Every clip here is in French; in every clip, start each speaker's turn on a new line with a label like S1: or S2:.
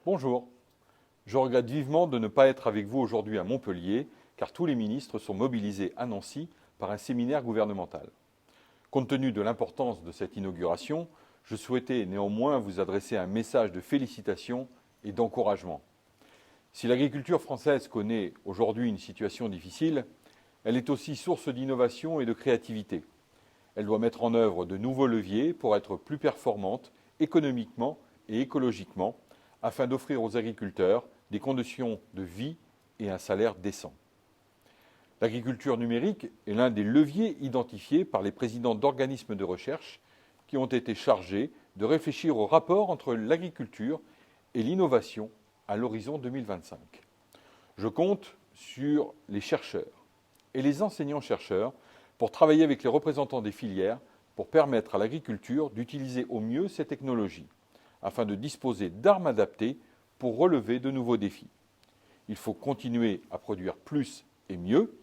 S1: Bonjour. Je regrette vivement de ne pas être avec vous aujourd'hui à Montpellier, car tous les ministres sont mobilisés à Nancy par un séminaire gouvernemental. Compte tenu de l'importance de cette inauguration, je souhaitais néanmoins vous adresser un message de félicitations et d'encouragement. Si l'agriculture française connaît aujourd'hui une situation difficile, elle est aussi source d'innovation et de créativité. Elle doit mettre en œuvre de nouveaux leviers pour être plus performante économiquement et écologiquement, afin d'offrir aux agriculteurs des conditions de vie et un salaire décent. L'agriculture numérique est l'un des leviers identifiés par les présidents d'organismes de recherche qui ont été chargés de réfléchir au rapport entre l'agriculture et l'innovation à l'horizon 2025. Je compte sur les chercheurs et les enseignants-chercheurs pour travailler avec les représentants des filières pour permettre à l'agriculture d'utiliser au mieux ces technologies, afin de disposer d'armes adaptées pour relever de nouveaux défis. Il faut continuer à produire plus et mieux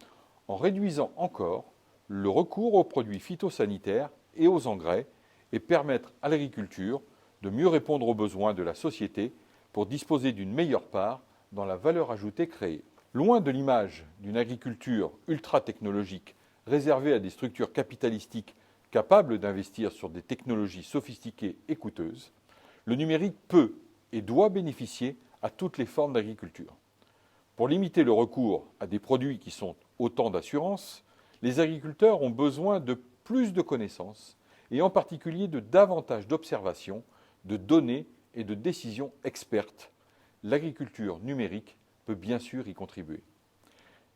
S1: en réduisant encore le recours aux produits phytosanitaires et aux engrais et permettre à l'agriculture de mieux répondre aux besoins de la société pour disposer d'une meilleure part dans la valeur ajoutée créée. Loin de l'image d'une agriculture ultra-technologique réservée à des structures capitalistiques capables d'investir sur des technologies sophistiquées et coûteuses, le numérique peut et doit bénéficier à toutes les formes d'agriculture. Pour limiter le recours à des produits qui sont autant d'assurances, les agriculteurs ont besoin de plus de connaissances et en particulier de davantage d'observations, de données et de décisions expertes. L'agriculture numérique peut bien sûr y contribuer.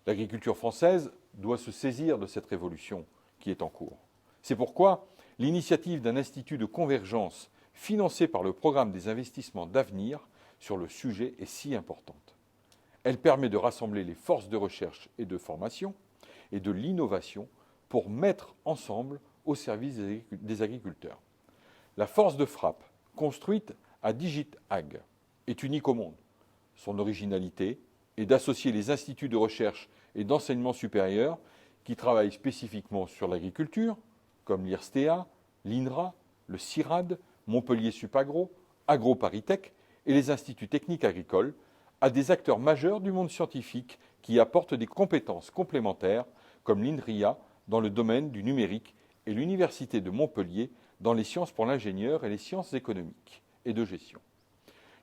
S1: L'agriculture française doit se saisir de cette révolution qui est en cours. C'est pourquoi l'initiative d'un institut de convergence financée par le programme des investissements d'avenir sur le sujet est si importante. Elle permet de rassembler les forces de recherche et de formation et de l'innovation pour mettre ensemble au service des agriculteurs. La force de frappe construite à DigitAg est unique au monde. Son originalité est d'associer les instituts de recherche et d'enseignement supérieur qui travaillent spécifiquement sur l'agriculture, comme l'IRSTEA, l'INRA, le CIRAD, Montpellier Supagro, AgroParisTech et les instituts techniques agricoles, à des acteurs majeurs du monde scientifique qui apportent des compétences complémentaires comme l'INRIA dans le domaine du numérique et l'Université de Montpellier dans les sciences pour l'ingénieur et les sciences économiques et de gestion.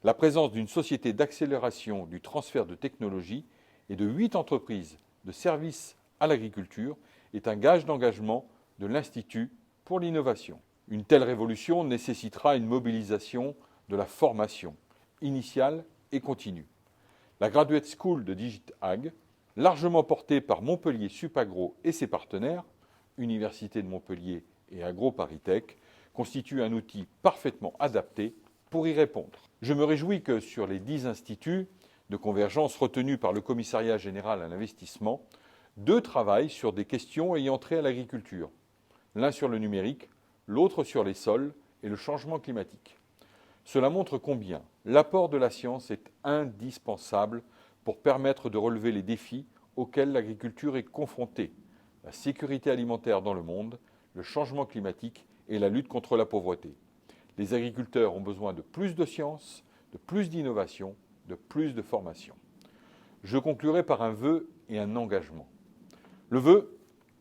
S1: La présence d'une société d'accélération du transfert de technologies et de 8 entreprises de services à l'agriculture est un gage d'engagement de l'Institut pour l'innovation. Une telle révolution nécessitera une mobilisation de la formation initiale et continue. La Graduate School de DigitAg, largement portée par Montpellier Supagro et ses partenaires, Université de Montpellier et AgroParisTech, constitue un outil parfaitement adapté pour y répondre. Je me réjouis que sur les 10 instituts de convergence retenus par le Commissariat général à l'investissement, 2 travaillent sur des questions ayant trait à l'agriculture, l'un sur le numérique, l'autre sur les sols et le changement climatique. Cela montre combien l'apport de la science est indispensable pour permettre de relever les défis auxquels l'agriculture est confrontée, la sécurité alimentaire dans le monde, le changement climatique et la lutte contre la pauvreté. Les agriculteurs ont besoin de plus de science, de plus d'innovation, de plus de formation. Je conclurai par un vœu et un engagement. Le vœu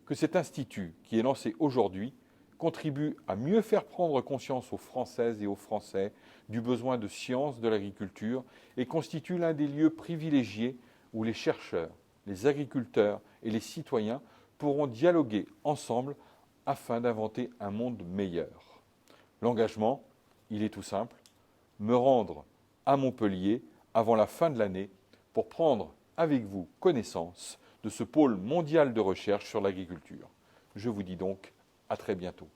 S1: que cet institut qui est lancé aujourd'hui contribue à mieux faire prendre conscience aux Françaises et aux Français du besoin de science de l'agriculture et constitue l'un des lieux privilégiés où les chercheurs, les agriculteurs et les citoyens pourront dialoguer ensemble afin d'inventer un monde meilleur. L'engagement, il est tout simple, me rendre à Montpellier avant la fin de l'année pour prendre avec vous connaissance de ce pôle mondial de recherche sur l'agriculture. Je vous dis donc à très bientôt.